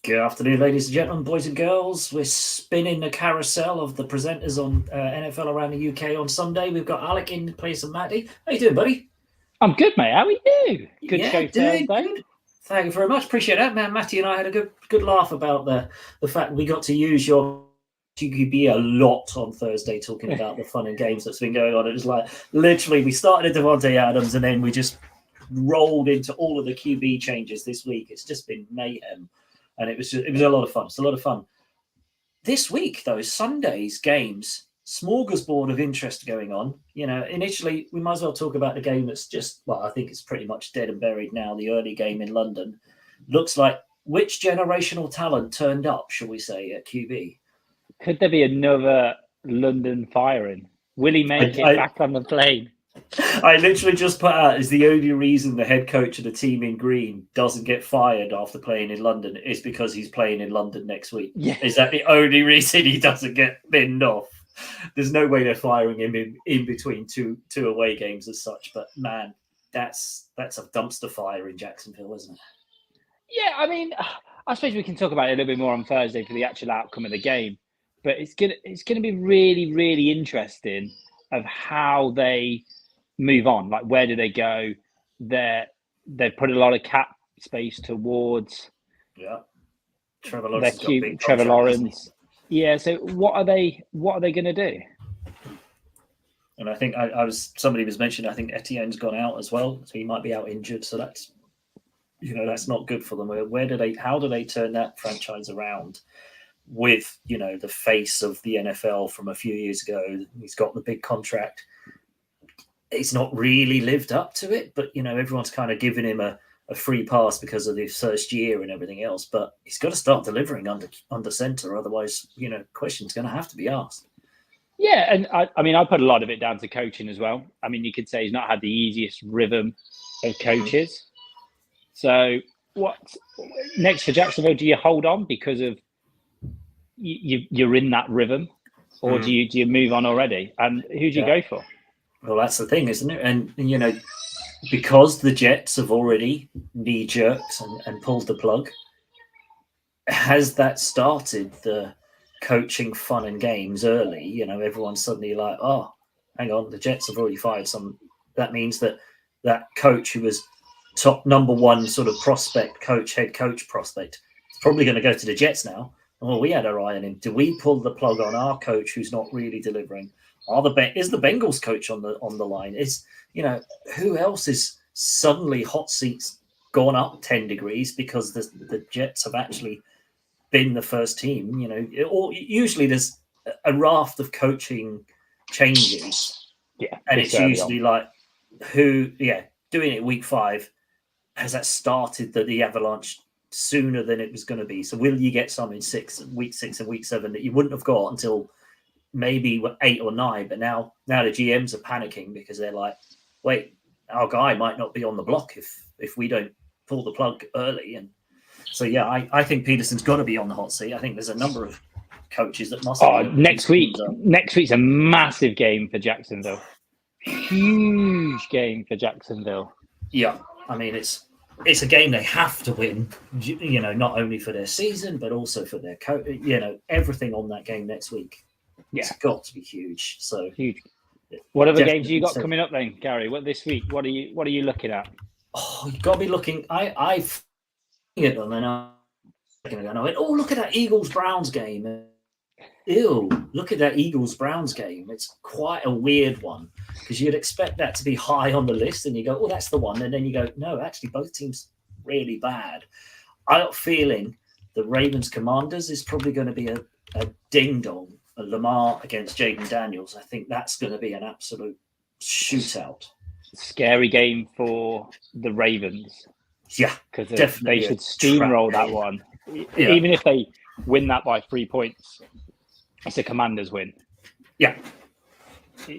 Good afternoon, ladies and gentlemen, boys and girls. We're spinning the carousel of the presenters on NFL Around the UK on Sunday. We've got Alec in place of Matty. How you doing, buddy? I'm good, mate. How are you? Good show Thursday. Good. Thank you very much. Appreciate that, man. Matty and I had a good laugh about the fact we got to use your QB a lot on Thursday, talking about the fun and games that's been going on. It was like literally we started at Devontae Adams and then we just rolled into all of the QB changes this week. It's just been mayhem. And it was a lot of fun. It's a lot of fun. This week, though, Sunday's games, smorgasbord of interest going on. You know, initially, we might as well talk about the game that's just, well, I think it's pretty much dead and buried now, the early game in London. Looks like which generational talent turned up, shall we say, at QB? Could there be another London firing? Will he make it back on the plane? I literally just put out is the only reason the head coach of the team in green doesn't get fired after playing in London is because he's playing in London next week. Yeah. Is that the only reason he doesn't get binned off? There's no way they're firing him in between two away games as such. But man, that's a dumpster fire in Jacksonville, isn't it? Yeah, I mean, I suppose we can talk about it a little bit more on Thursday for the actual outcome of the game. But it's gonna be really, really interesting of how they move on. Like, where do they go? They've put a lot of cap space towards Trevor Lawrence. Yeah. So what are they going to do? And I think somebody was mentioning, I think Etienne's gone out as well, so he might be out injured. So that's not good for them. How do they turn that franchise around with the face of the NFL from a few years ago? He's got the big contract. It's not really lived up to it, but everyone's kind of giving him a free pass because of the first year and everything else. But he's got to start delivering under center, otherwise, questions going to have to be asked. Yeah, and I put a lot of it down to coaching as well. I mean, you could say he's not had the easiest rhythm of coaches. So, what next for Jacksonville? Do you hold on because of you're in that rhythm, or do you move on already? And who do you go for? Well, that's the thing, isn't it? And because the Jets have already knee-jerked and pulled the plug, has that started the coaching fun and games early? Everyone's suddenly like, oh, hang on, the Jets have already fired some. That means that coach who was top number one sort of head coach prospect, is probably going to go to the Jets now. Well, we had our eye on him. Do we pull the plug on our coach who's not really delivering? Is the Bengals coach on the line? Who else is suddenly hot seats gone up 10 degrees because the Jets have actually been the first team? Or usually there's a raft of coaching changes. Yeah, and it's usually like doing it week 5. Has that started the avalanche sooner than it was going to be? So will you get some in week 6 and week 7 that you wouldn't have got until maybe 8 or 9, but now the GMs are panicking because they're like, wait, our guy might not be on the block if we don't pull the plug early. And so I think Peterson's got to be on the hot seat. I think there's a number of coaches that must. Next week's a massive game for Jacksonville. Huge game for Jacksonville. Yeah, I mean it's a game they have to win. Not only for their season but also for their coach. Everything on that game next week. Yeah, it's got to be huge. So huge. What other games you got coming up then, Gary? What this week? What are you looking at? Oh, you got to be looking. I've at them and I went, oh, look at that Eagles-Browns game. Ew, look at that Eagles-Browns game. It's quite a weird one because you'd expect that to be high on the list, and you go, oh, that's the one, and then you go, no, actually, both teams really bad. I got a feeling the Ravens-Commanders is probably going to be a ding-dong. Lamar against Jaden Daniels. I think that's going to be an absolute shootout. Scary game for the Ravens. Yeah, because they should steamroll that one. Yeah. Even if they win that by 3 points, it's a Commanders win. Yeah,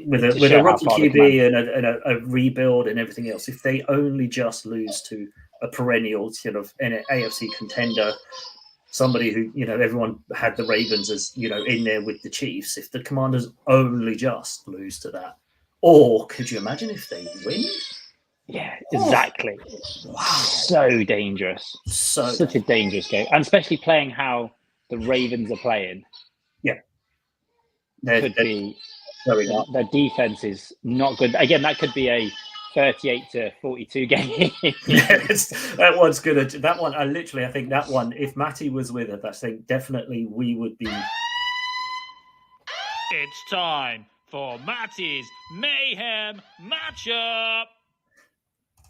with a rookie QB and a rebuild and everything else. If they only just lose to a perennial sort of an AFC contender, somebody who, everyone had the Ravens as, in there with the Chiefs. If the Commanders only just lose to that, or could you imagine if they win? Yeah, exactly. Wow. So dangerous. Such a dangerous game. And especially playing how the Ravens are playing. Yeah. Their defense is not good. Again, that could be a 38-42 game. Yes, that one's good. That one, I think that one, if Matty was with us, I think definitely we would be. It's time for Matty's Mayhem Matchup.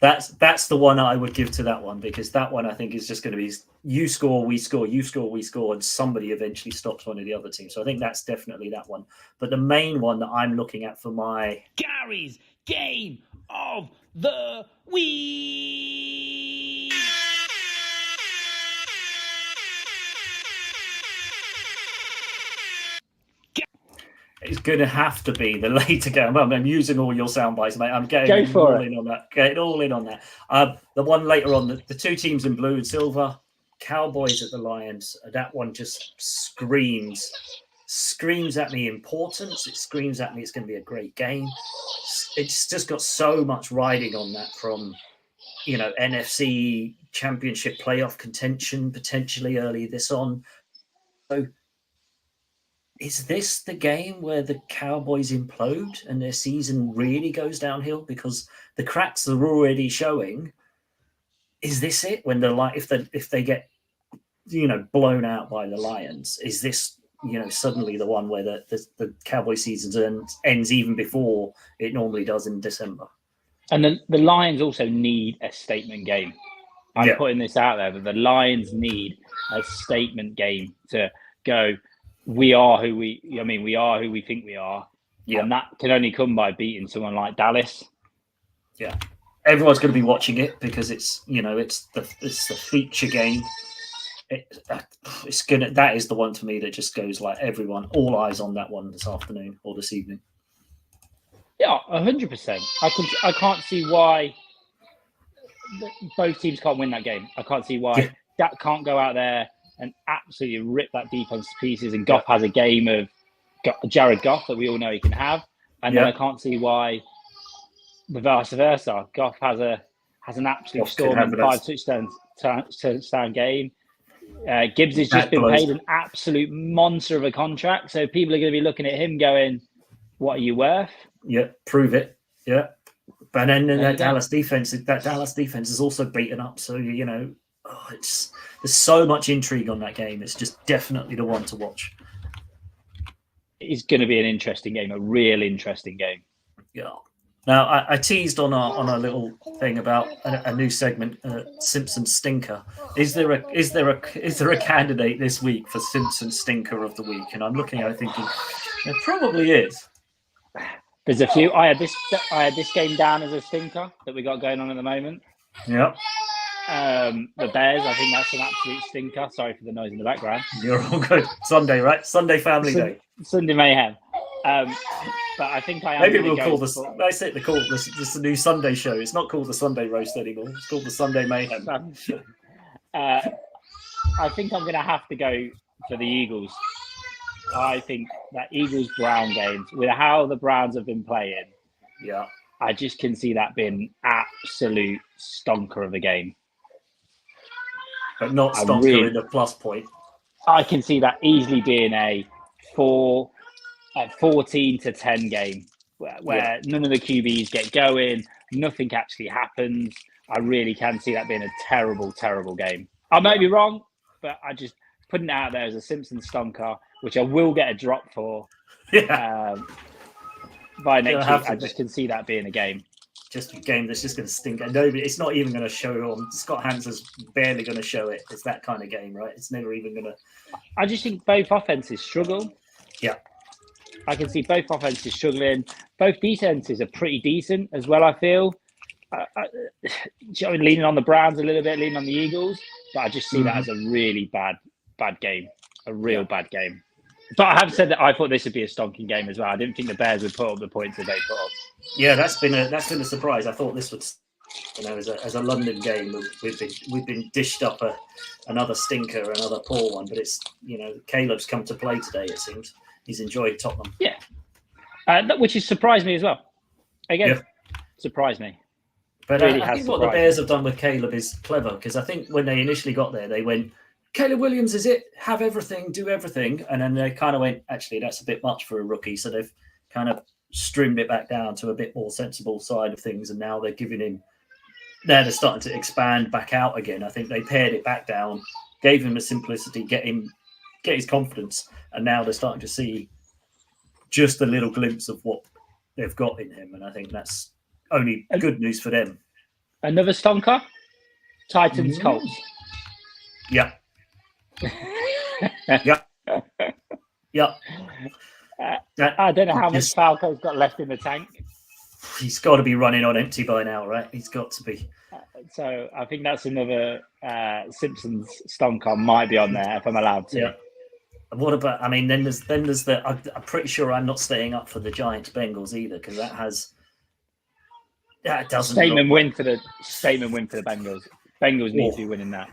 That's the one I would give to that one, because that one I think is just going to be you score, we score, you score, we score, and somebody eventually stops one of the other teams. So I think that's definitely that one. But the main one that I'm looking at for my Gary's Game of the Week. It's going to have to be the later game. Well, I'm using all your sound bites, mate. I'm getting all in on that. Getting all in on that. The one later on, the two teams in blue and silver, Cowboys at the Lions. That one just screams at me importance. It screams at me it's going to be a great game. It's just got so much riding on that, from NFC Championship playoff contention potentially early this on. So, is this the game where the Cowboys implode and their season really goes downhill because the cracks are already showing? Is this it when if they get blown out by the Lions? Is this suddenly the one where the Cowboy season ends even before it normally does in December? And the Lions also need a statement game. I'm putting this out there, but the Lions need a statement game to go. We are who we think we are. Yeah. And that can only come by beating someone like Dallas. Yeah. Everyone's going to be watching it because it's the feature game. That is the one to me that just goes like everyone, all eyes on that one this afternoon or this evening. Yeah, 100%. I can't see why both teams can't win that game. I can't see why that can't go out there and absolutely rip that defense to pieces. And Goff has a game of Jared Goff that we all know he can have. And then I can't see why the vice versa. Goff has an absolute storming 5 touchdown game. Gibbs has just been paid an absolute monster of a contract. So people are going to be looking at him going, what are you worth? Yeah, prove it. Yeah. But then that Dallas defense is also beaten up. So, there's so much intrigue on that game. It's just definitely the one to watch. It's going to be an interesting game, a real interesting game. Yeah. Now, I teased on our little thing about a new segment, SImpson Stinker. Is there a candidate this week for SImpson Stinker of the Week? And I'm looking at it thinking there probably is. There's a few. I had this game down as a stinker that we got going on at the moment. Yep. The Bears, I think that's an absolute stinker. Sorry for the noise in the background. You're all good. Sunday, right? Sunday family day. Sunday mayhem. But I think I am. Maybe we'll call this. That's it. This is the new Sunday show. It's not called the Sunday roast anymore. It's called the Sunday mayhem. I think I'm going to have to go for the Eagles. I think that Eagles-Brown games, with how the Browns have been playing, I just can see that being absolute stonker of a game. But not stonker in the plus point. I can see that easily being a 14-10 game where none of the QBs get going, nothing actually happens. I really can see that being a terrible, terrible game. I may be wrong, but I just putting it out there as a SImpson stonker, which I will get a drop for by next week. I just can see that being a game. Just a game that's just going to stink. And nobody, it's not even going to show on. Scott Hanson's barely going to show it. It's that kind of game, right? It's never even going to. I just think both offenses struggle. Yeah. I can see both offenses struggling. Both defenses are pretty decent as well, I feel. Leaning on the Browns a little bit, leaning on the Eagles. But I just see that as a really bad game. A real bad game. But I have said that I thought this would be a stonking game as well. I didn't think the Bears would put up the points that they put up. Yeah, that's been a surprise. I thought this would, as a London game, we've been dished up another stinker, another poor one. But it's Caleb's come to play today. It seems he's enjoyed Tottenham. Yeah, which has surprised me as well. Again, surprised me. But Really I has think what the surprised Bears me. have done with Caleb is clever, because I think when they initially got there, they went, Caleb Williams is it, have everything, do everything. And then they kind of went, actually, that's a bit much for a rookie. So they've kind of trimmed it back down to a bit more sensible side of things. And now they're giving him, now they're starting to expand back out again. I think they pared it back down, gave him the simplicity, get his confidence. And now they're starting to see just a little glimpse of what they've got in him. And I think that's only good news for them. Another stonker? Titans, Colts. Yeah. Yeah. Yeah. I don't know how much Falco's got left in the tank. He's got to be running on empty by now, right? He's got to be. So I think that's another Simpsons stonker might be on there if I'm allowed to. Yeah. What about? I mean, then there's the. I'm pretty sure I'm not staying up for the Giants Bengals either, because that doesn't. Statement win for the Bengals. Bengals need to be winning that.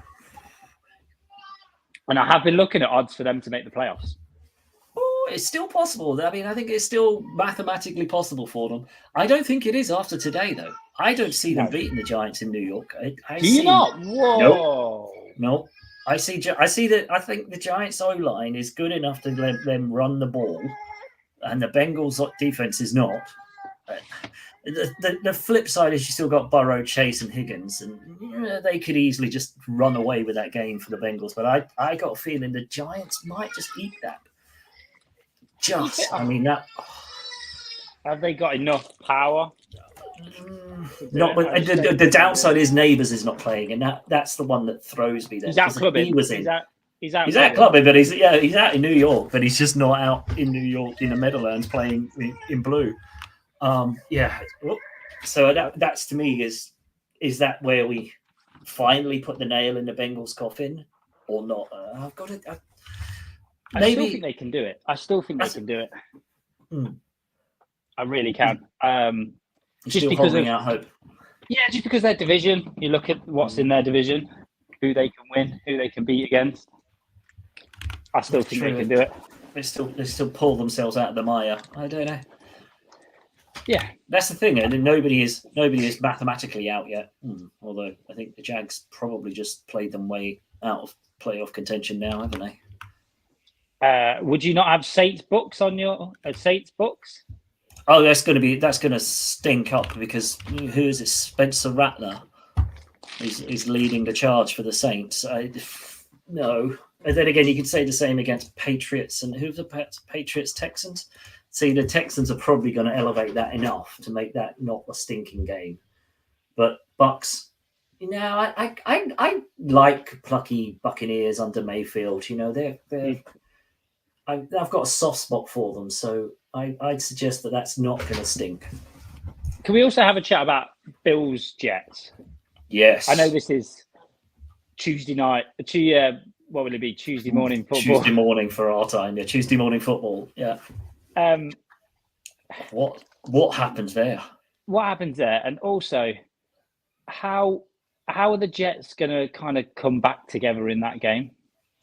And I have been looking at odds for them to make the playoffs. Oh, it's still possible. I mean, I think it's still mathematically possible for them. I don't think it is after today, though. I don't see them beating the Giants in New York. Do you not? Whoa. Nope. I see that. I think the Giants' O-line is good enough to let them run the ball, and the Bengals' defense is not. The flip side is you still got Burrow, Chase, and Higgins, and they could easily just run away with that game for the Bengals. But I got a feeling the Giants might just eat that. I mean that. Have they got enough power? Not with, the downside is Neighbours is not playing, and that's the one that throws me there. He's out clubbing. He was in. He's out clubbing, but he's out in New York, but he's just not out in New York in the Meadowlands playing in blue. So that's to me is that where we finally put the nail in the Bengals' coffin or not? I've got it. I still think they can do it. I really can. Just because holding out hope. Yeah, just because their division. You look at what's in their division, who they can win, who they can beat against. I still think they can do it. They still pull themselves out of the mire. I don't know. Yeah, that's the thing. And nobody is mathematically out yet. Although I think the Jags probably just played them way out of playoff contention now, haven't they? Would you not have Saints books on your Saints books? Oh, that's going to stink up, because who is it? Spencer Rattler is leading the charge for the Saints. No. And then again, you could say the same against Patriots and who's the Patriots Texans. See, the Texans are probably going to elevate that enough to make that not a stinking game. But Bucks, I like plucky Buccaneers under Mayfield. I've got a soft spot for them, so I'd suggest that that's not going to stink. Can we also have a chat about Bills Jets? Yes. I know this is Tuesday night. What will it be? Tuesday morning football. Tuesday morning for our time. Yeah, Tuesday morning football. Yeah. What happens there? What happens there, and also how are the Jets going to kind of come back together in that game?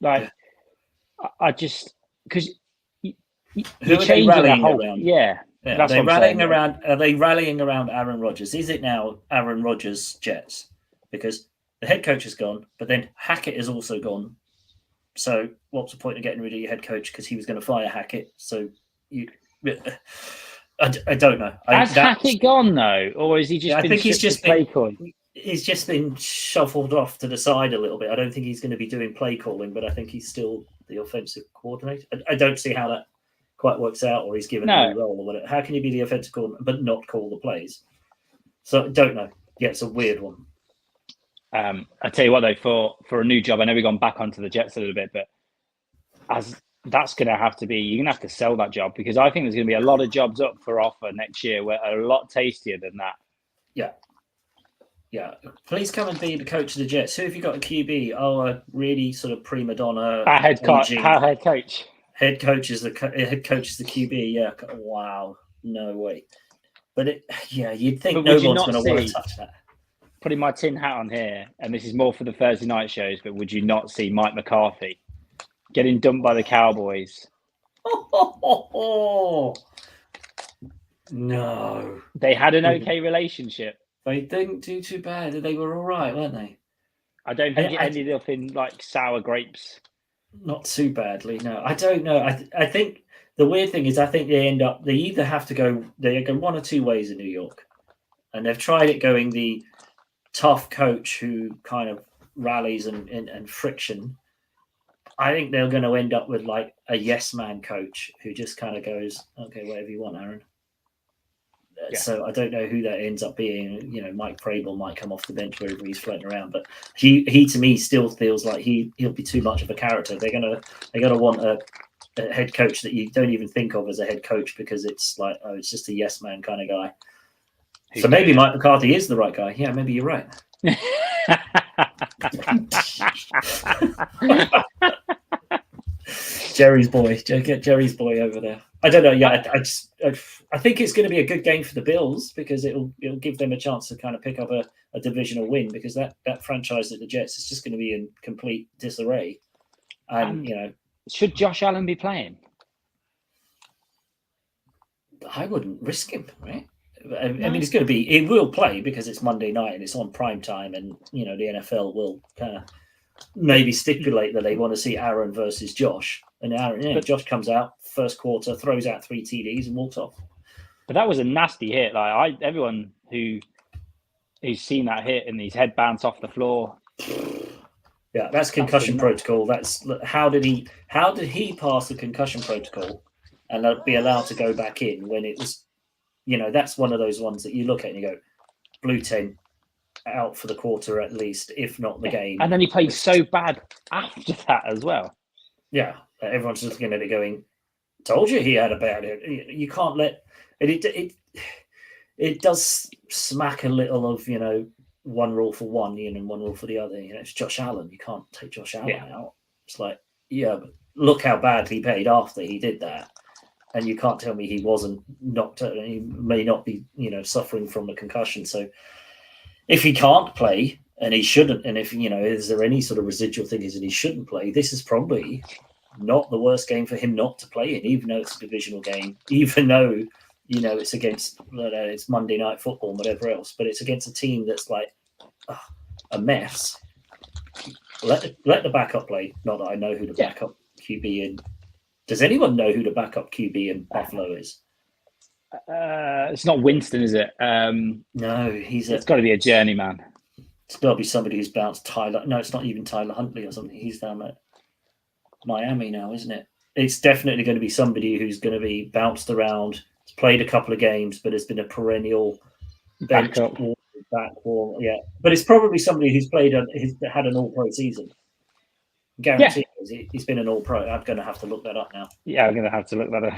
I just because who are they rallying around? Yeah. Are they rallying around? Are they rallying around Aaron Rodgers? Is it now Aaron Rodgers Jets? Because the head coach is gone, but then Hackett is also gone. So what's the point of getting rid of your head coach, because he was going to fire Hackett? So I don't know. Has Hackett gone though, or is he just? I think he's just play calling. He's just been shuffled off to the side a little bit. I don't think he's going to be doing play calling, but I think he's still the offensive coordinator. I don't see how that quite works out, or he's given a new role or whatever. How can you be the offensive coordinator but not call the plays? So I don't know. Yeah, it's a weird one. I tell you what though, for a new job, I know we've gone back onto the Jets a little bit, but as that's going to have to be, you're going to have to sell that job, because I think there's going to be a lot of jobs up for offer next year where are a lot tastier than that. Yeah. Please come and be the coach of the Jets. Who have you got a QB? Oh, a really sort of prima donna. Our head coach. Head coach is the QB. Yeah. Wow. No way. But you'd think no one's going to want to touch that. Putting my tin hat on here, and this is more for the Thursday night shows, but would you not see Mike McCarthy getting dumped by the Cowboys? No. They had an okay relationship. They didn't do too bad. They were all right, weren't they? I don't think it ended up in like sour grapes. Not too badly, no. I don't know. I think the weird thing is I think they either have to go one or two ways in New York. And they've tried it going the tough coach who kind of rallies and friction. I think they're going to end up with like a yes man coach who just kind of goes, okay, whatever you want, Aaron. Yeah. So I don't know who that ends up being. Mike Vrabel might come off the bench wherever he's floating around, but he to me still feels like he'll be too much of a character. They're gonna want a head coach that you don't even think of as a head coach because it's like, oh, it's just a yes man kind of guy. So maybe Mike McCarthy is the right guy. Yeah, maybe you're right. Jerry's boy. Get Jerry's boy over there. I don't know. Yeah, I think it's going to be a good game for the Bills because it'll give them a chance to kind of pick up a divisional win because that franchise at the Jets is just going to be in complete disarray. And should Josh Allen be playing? I wouldn't risk him, right? I mean, it's going to be. It will play because it's Monday night and it's on prime time, and the NFL will kind of maybe stipulate that they want to see Aaron versus Josh, and Aaron, Josh comes out first quarter, throws out 3 TDs, and walks off. But that was a nasty hit. Like everyone who's seen that hit and his head bounced off the floor. Yeah, that's concussion protocol. That's how did he pass the concussion protocol and be allowed to go back in when it was. That's one of those ones that you look at and you go, blue 10, out for the quarter at least, if not the game. And then he played so bad after that as well. Yeah, everyone's looking at it going, told you he had a bad hit. You can't let it does smack a little of, one rule for one, and one rule for the other. It's Josh Allen. You can't take Josh Allen out. It's like, yeah, but look how bad he played after he did that. And you can't tell me he wasn't knocked out. He may not be, suffering from a concussion. So if he can't play and he shouldn't, and if, is there any sort of residual thing is that he shouldn't play, this is probably not the worst game for him not to play in, even though it's a divisional game, even though, it's against, it's Monday Night Football and whatever else, but it's against a team that's like a mess. Let the backup play. Not that I know who the backup QB in. Does anyone know who the backup QB in Buffalo is? It's not Winston, is it? No, it's got to be a journeyman. It's got to be somebody who's bounced Tyler. No, it's not even Tyler Huntley or something. He's down at Miami now, isn't it? It's definitely going to be somebody who's going to be bounced around. He's played a couple of games, but has been a perennial bench back wall. Yeah, but it's probably somebody who's had an All-Pro season. Guaranteed, he's been an All-Pro. I'm going to have to look that up now. Yeah, I'm going to have to look that up.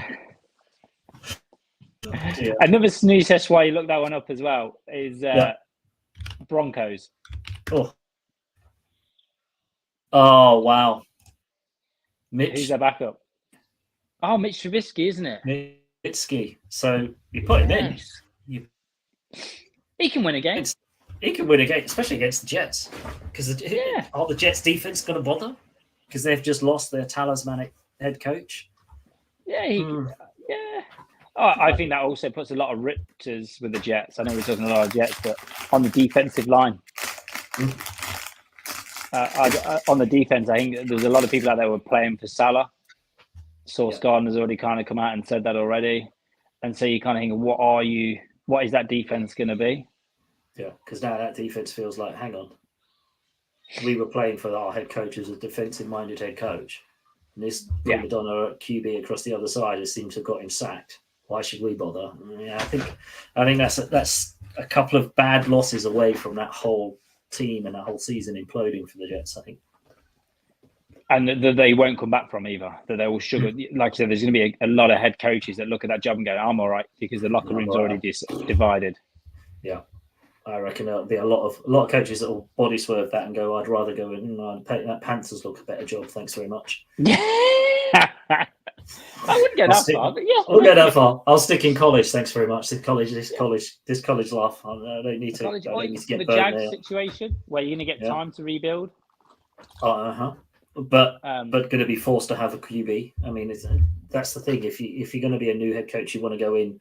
Another snooze test why you look that one up as well is Broncos. Oh wow. Who's their backup? Oh, Mitch Trubisky, isn't it? Trubisky. So you put him in. He can win a game. He can win a game, especially against the Jets. Because are the Jets defense going to bother? Because they've just lost their talismanic head coach. Yeah. I think that also puts a lot of riches with the Jets. I know we're talking a lot of Jets, but on the defensive line. On the defense, I think there's a lot of people out there who are playing for Salah. Sauce Gardner's already kind of come out and said that already. And so you kind of think, what is that defense going to be? Yeah, because now that defense feels like, hang on. We were playing for our head coach as a defensive-minded head coach. And this prima donna QB across the other side has seemed to have got him sacked. Why should we bother? Yeah, I think that's a couple of bad losses away from that whole team and that whole season imploding for the Jets, I think. And that they won't come back from either. That they will sugar. Like I said, there's going to be a lot of head coaches that look at that job and go, I'm all right, because the locker room's already divided. Yeah. I reckon there'll be a lot of coaches that will body swerve that and go, I'd rather go in that Panthers look a better job. Thanks very much. I wouldn't go that far, but yeah. I'll go that far. I'll stick in college. Thanks very much. This college life. I don't need to. Get the Jags situation where you're going to get time to rebuild. But going to be forced to have a QB. I mean, that's the thing. If you're going to be a new head coach, you want to go in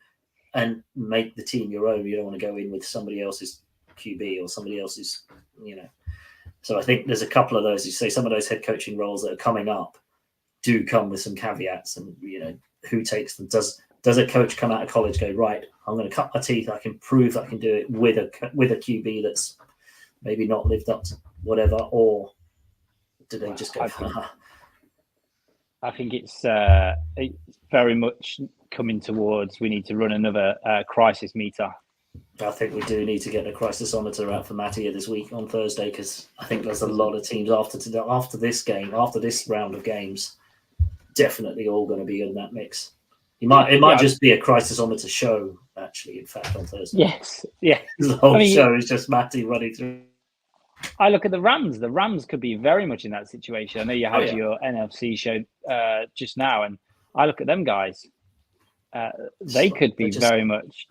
and make the team your own. You don't want to go in with somebody else's QB or somebody else who's, So I think there's a couple of those. You say some of those head coaching roles that are coming up do come with some caveats, and who takes them. Does a coach come out of college go, right, I'm going to cut my teeth, I can prove I can do it with a QB that's maybe not lived up to whatever, or do they just go, I think it's very much coming towards we need to run another crisis meter. I think we do need to get a crisisometer out for Matty this week on Thursday, because I think there's a lot of teams after this round of games, definitely all going to be in that mix. It might just be a crisisometer show, actually, in fact, on Thursday. Yes, yeah. The whole show is just Matty running through. I look at the Rams. The Rams could be very much in that situation. I know you had your NFC show just now, and I look at them guys. They could be very much.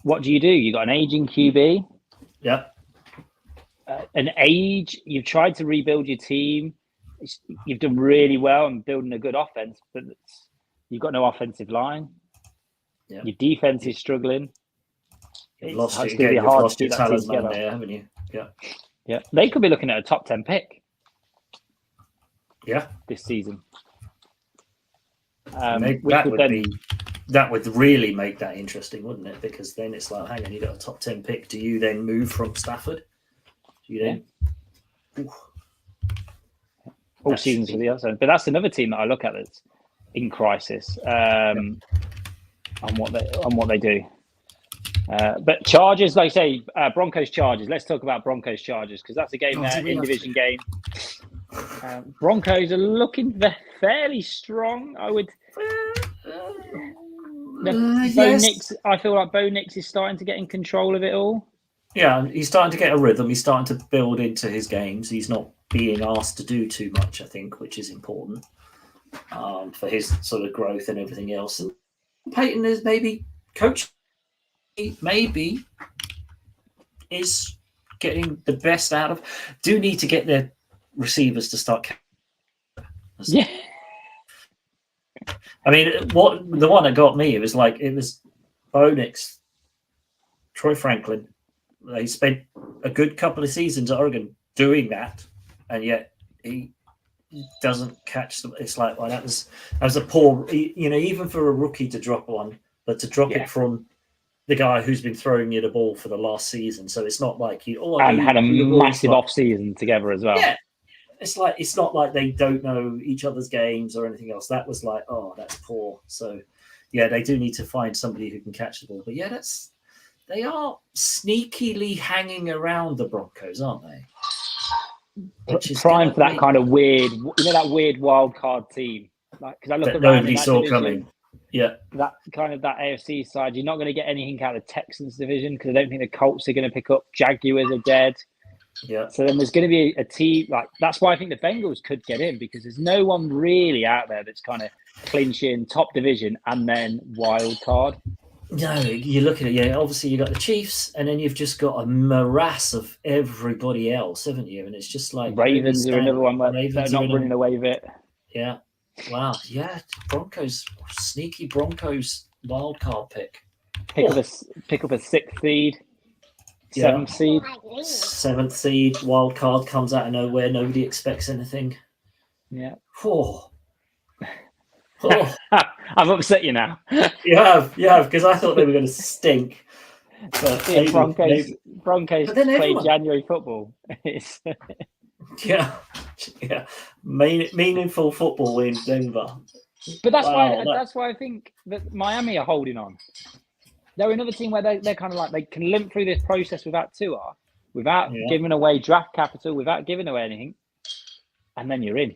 What do? You got an aging QB. Yeah. An age. You've tried to rebuild your team. You've done really well in building a good offense, but you've got no offensive line. Yeah. Your defense is struggling. You've lost your talisman there, haven't you? Yeah. Yeah. They could be looking at a top 10 pick. Yeah. This season. That would really make that interesting, wouldn't it? Because then it's like, hang on, you got a top 10 pick. Do you then move from Stafford? Do you then? Yeah. All seasons for the other side. But that's another team that I look at that's in crisis on what they do. But Chargers, like I say, Broncos Chargers. Let's talk about Broncos Chargers, because that's a game in division game. Broncos are looking fairly strong. I would. Yes. I feel like Bo Nix is starting to get in control of it all. Yeah, he's starting to get a rhythm. He's starting to build into his games. He's not being asked to do too much, I think, which is important for his sort of growth and everything else. And Peyton is maybe is getting the best out of. Do need to get their receivers to start. Yeah. I mean, the one that got me, it was Bo Nix, Troy Franklin. They spent a good couple of seasons at Oregon doing that, and yet he doesn't catch them. It's like, well, that was a poor, even for a rookie to drop one, but to drop it from the guy who's been throwing you the ball for the last season. So it's not like had a massive off season together as well. Yeah. It's not like they don't know each other's games or anything else. That was like, oh, that's poor. So, yeah, they do need to find somebody who can catch the ball. But yeah, they are sneakily hanging around the Broncos, aren't they? Which is prime for that kind of weird, that weird wild card team. Because I look at nobody saw coming. Yeah, that AFC side. You're not going to get anything out of the Texans division, because I don't think the Colts are going to pick up. Jaguars are dead. Yeah. So then there's going to be a team that's why I think the Bengals could get in, because there's no one really out there that's kind of clinching top division and then wild card. No, you look at it. Yeah, obviously you got the Chiefs, and then you've just got a morass of everybody else, haven't you? And it's just like Ravens are another one where they're not running away with it. Yeah. Wow. Yeah. Broncos, sneaky Broncos wild card pick. Pick up a sixth seed. Seventh seed wild card comes out of nowhere. Nobody expects anything. Yeah. I've upset you now. You have, because I thought they were going to stink. But Broncos play January football. yeah, meaningful football in Denver. But that's why I think that Miami are holding on. They're another team where they're kind of like, they can limp through this process without Tua, without giving away draft capital, without giving away anything, and then you're in.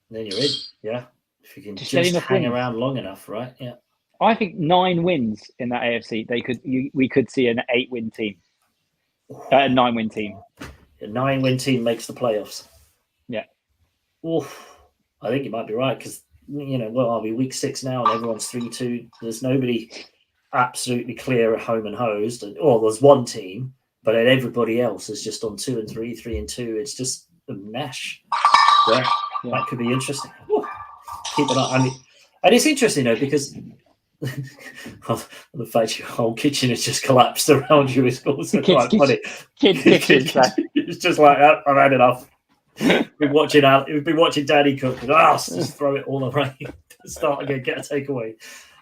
Yeah. If you can just hang around long enough, right? Yeah. I think 9 wins in that AFC, we could see an 8-win team, a 9-win team. A 9-win team makes the playoffs. Yeah. Oof. I think you might be right, because I'll be week 6 now, and everyone's 3-2. There's nobody absolutely clear at home and hosed, there's one team, but then everybody else is just on 2-3, 3-2. It's just a mesh. Yeah. That could be interesting. Ooh. Keep an eye. I mean, and it's interesting though, because the fact your whole kitchen has just collapsed around you is also quite funny. Kids' kitchen. It's just like, oh, I've had enough. We've been watching Daddy cook. And, just throw it all away. Start again. Get a takeaway.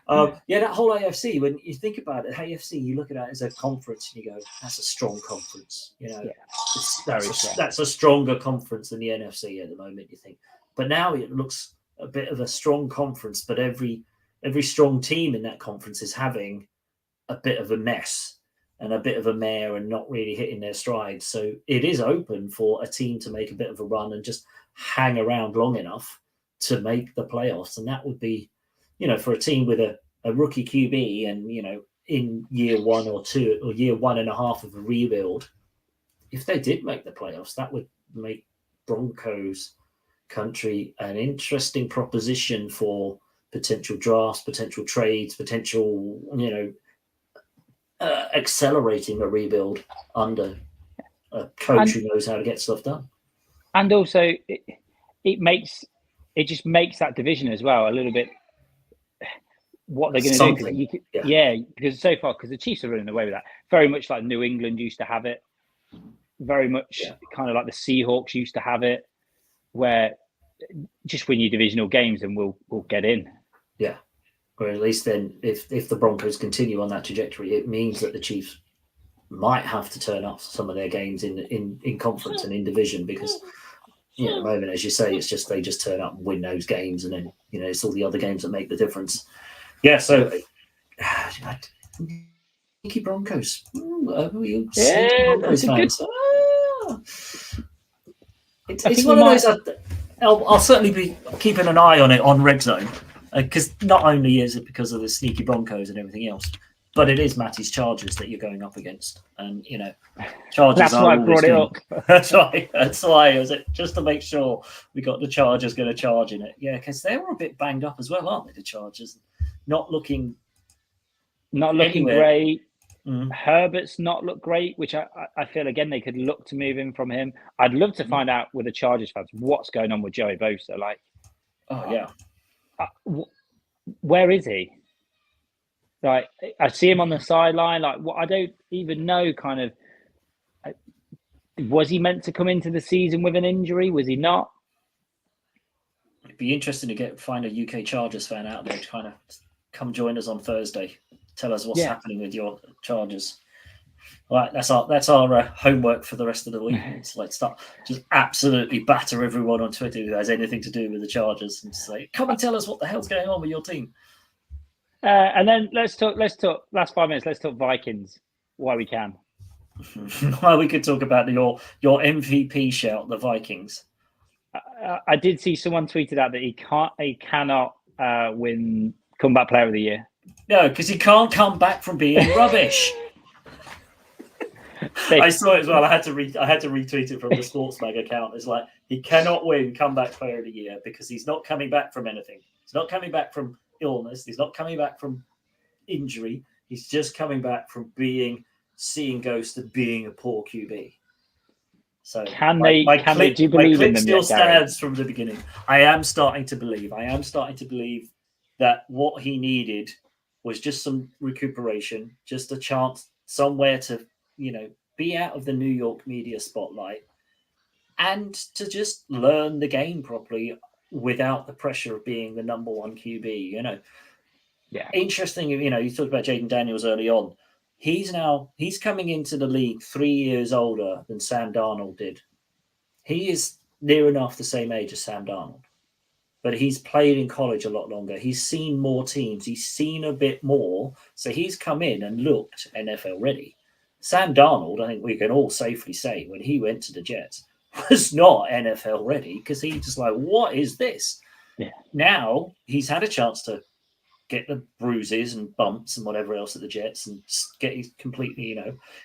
That whole AFC. When you think about it, AFC, you look at it as a conference, and you go, "That's a strong conference." You know, that's a stronger conference than the NFC at the moment. You think, but now it looks a bit of a strong conference. But every strong team in that conference is having a bit of a mess and a bit of a mare and not really hitting their stride. So it is open for a team to make a bit of a run and just hang around long enough to make the playoffs. And that would be, for a team with a rookie QB and, in year 1 or 2 or year 1.5 of a rebuild, if they did make the playoffs, that would make Broncos country an interesting proposition for potential drafts, potential trades, potential, accelerating a rebuild under a coach who knows how to get stuff done. And also, it just makes that division as well a little bit what they're going to do. Because so far, because the Chiefs are running away with that, very much like New England used to have it, very much kind of like the Seahawks used to have it, where just win your divisional games and we'll get in. Yeah. Or at least then, if the Broncos continue on that trajectory, it means that the Chiefs might have to turn off some of their games in conference and in division, because at the moment, as you say, it's just they just turn up and win those games, and then it's all the other games that make the difference. Yeah, so sneaky Broncos. Broncos fans. It's one of those. I'll certainly be keeping an eye on it on Red Zone. Because not only is it because of the sneaky Broncos and everything else, but it is Matty's Chargers that you're going up against. And, Chargers That's why I brought it up. That's why. Is it just to make sure we got the Chargers going to charge in it? Yeah, because they were a bit banged up as well, aren't they, the Chargers? Not looking great. Herbert's not looked great, which I feel, again, they could look to move in from him. I'd love to find out with the Chargers fans what's going on with Joey Bosa. Like, where is he? Like, I see him on the sideline. Like, what, I don't even know. Kind of, was he meant to come into the season with an injury? Was he not? It'd be interesting to find a UK Chargers fan out there to kind of come join us on Thursday. Tell us what's happening with your Chargers. All right, that's our homework for the rest of the week. It's like just absolutely batter everyone on Twitter who has anything to do with the Chargers and say, come and tell us what the hell's going on with your team. And then let's talk. Last 5 minutes. Let's talk Vikings while we can. Well, we could talk about your MVP shout, the Vikings. I did see someone tweeted out that he cannot win comeback player of the year. No, because he can't come back from being rubbish. I saw it as well. I had to retweet it from the Sportsmag account. It's like, he cannot win comeback player of the year because he's not coming back from anything. He's not coming back from illness. He's not coming back from injury. He's just coming back from seeing ghosts and being a poor QB. So my clip still stands from the beginning. I am starting to believe that what he needed was just some recuperation, just a chance somewhere to, be out of the New York media spotlight and to just learn the game properly without the pressure of being the number one QB, Yeah. Interesting, you talked about Jaden Daniels early on. He's coming into the league 3 years older than Sam Darnold did. He is near enough the same age as Sam Darnold, but he's played in college a lot longer. He's seen more teams. He's seen a bit more. So he's come in and looked NFL ready. Sam Darnold, I think we can all safely say, when he went to the Jets, was not NFL ready because he just like, what is this? Yeah. Now he's had a chance to get the bruises and bumps and whatever else at the Jets and get his completely,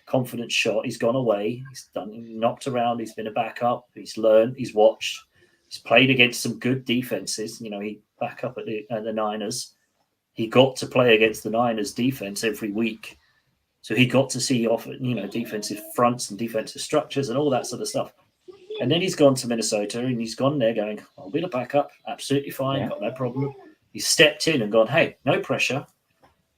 confident shot. He's gone away. He's knocked around. He's been a backup. He's learned. He's watched. He's played against some good defenses. He back up at the Niners. He got to play against the Niners defense every week. So he got to see defensive fronts and defensive structures and all that sort of stuff. And then he's gone to Minnesota and he's gone there going, I'll be the backup. Absolutely fine. Got no problem. He's stepped in and gone, hey, no pressure.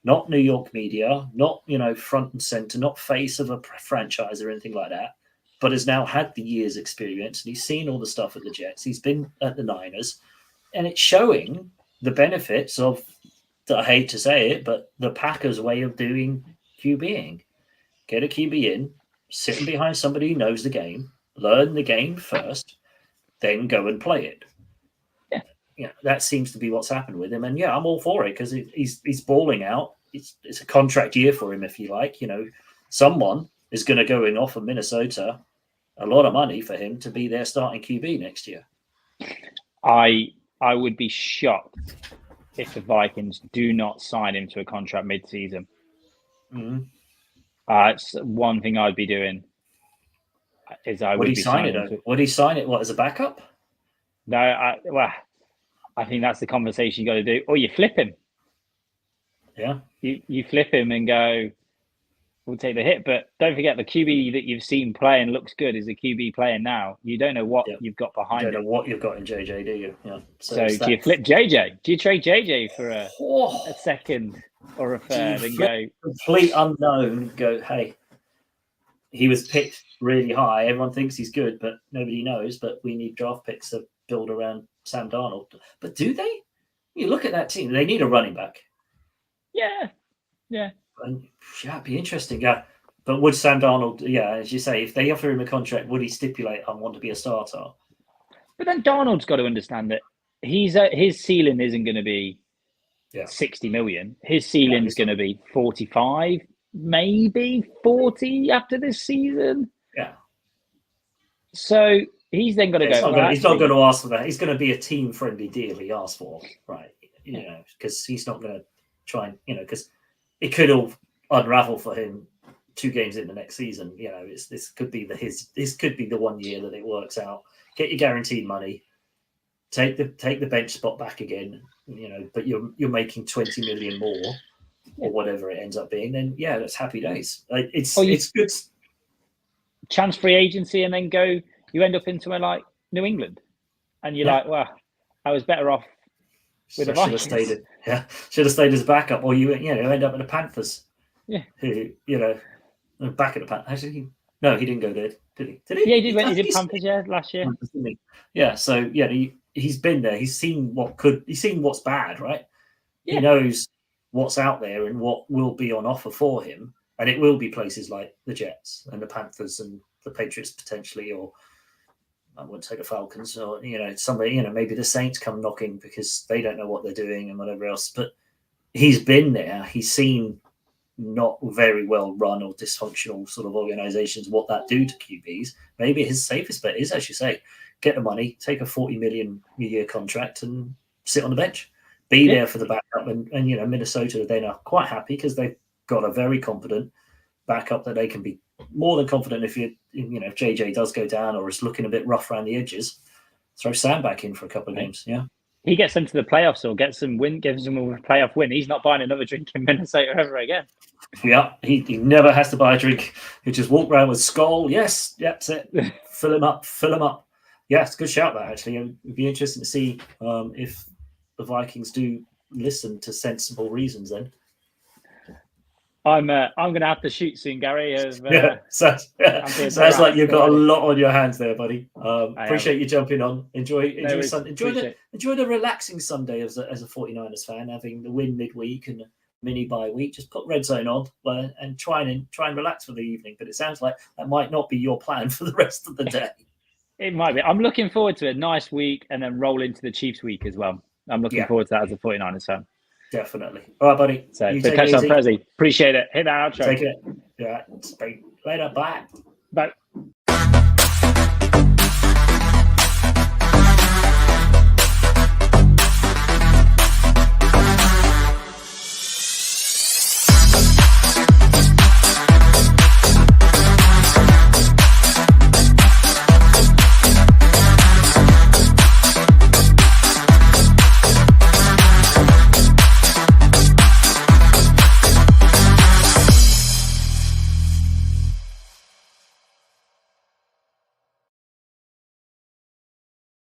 not New York media, not, front and center, not face of a franchise or anything like that, but has now had the years experience, and he's seen all the stuff at the Jets. He's been at the Niners, and it's showing the benefits of, I hate to say it, but the Packers' way of doing QBing. Get a QB in, sitting behind somebody who knows the game, learn the game first, then go and play it. That seems to be what's happened with him. And I'm all for it because he's balling out. It's a contract year for him, if you like. Someone is going to go in offer Minnesota a lot of money for him to be their starting QB next year. I would be shocked if the Vikings do not sign him to a contract mid-season. Mm-hmm. It's one thing I'd be doing. Would he sign it? Would he sign it? What, as a backup? No, I think that's the conversation you got to do. Or you flip him. Yeah. You flip him and go, we'll take the hit. But don't forget, the QB that you've seen play and looks good is the QB playing now. You don't know what you've got behind You don't know what you've got in JJ, do you? Yeah. So do you flip JJ? Do you trade JJ for a second or a third and go? Complete unknown, go, hey, he was picked really high. Everyone thinks he's good, but nobody knows. But we need draft picks to build around Sam Darnold. But do they? You look at that team, they need a running back. Yeah. And it'd be interesting. Yeah. But would Sam Darnold, as you say, if they offer him a contract, would he stipulate, I want to be a starter? But then Darnold's got to understand that his ceiling isn't going to be 60 million. His ceiling's going to be 45, maybe 40 after this season. Yeah. So he's then got to go. He's not going to ask for that. He's going to be a team-friendly deal he asks for, right? Because he's not going to try and, because it could all unravel for him 2 games in the next season. This could be the 1 year that it works out. Get your guaranteed money, take the bench spot back again, but you're making 20 million more or whatever it ends up being. Then that's happy days. It's good. Chance free agency, and then you end up in somewhere like New England, and you're like, well, I was better off with the Vikings. Should have stayed as a backup, or you end up in the Panthers. Yeah, who back at the Panthers. Actually, no, he didn't go there, did he? Did he? Yeah, he did. He did Panthers, last year. Yeah, so he's been there. He's seen what's bad, right? Yeah. He knows what's out there and what will be on offer for him, and it will be places like the Jets and the Panthers and the Patriots potentially, or I wouldn't say the Falcons, or somebody, maybe the Saints come knocking because they don't know what they're doing and whatever else. But he's been there. He's seen not very well run or dysfunctional sort of organizations, what that do to QBs. Maybe his safest bet is, as you say, get the money, take a $40 million a year contract and sit on the bench. Be there for the backup. And Minnesota, they're now quite happy because they've got a very competent backup that they can be more than confident if if JJ does go down or is looking a bit rough around the edges, throw Sam back in for a couple of games. Yeah. He gets them to the playoffs or gives them a playoff win. He's not buying another drink in Minnesota ever again. Yeah, he never has to buy a drink. He just walk around with Skull. Yes, that's it. Fill him up. Yeah, it's a good shout, that actually. It'd be interesting to see if the Vikings do listen to sensible reasons then. I'm going to have to shoot soon, Gary. Sounds like you've got a lot on your hands there, buddy. Appreciate you jumping on. Enjoy the relaxing Sunday as a 49ers fan, having the win midweek and a mini bye week. Just put Red Zone on and try and relax for the evening. But it sounds like that might not be your plan for the rest of the day. It might be. I'm looking forward to a nice week and then roll into the Chiefs week as well. I'm looking forward to that as a 49ers fan. Definitely. All right, buddy. So catch up, Prezi. Appreciate it. Hit that outro. Take it. Yeah. Later. Bye. Bye.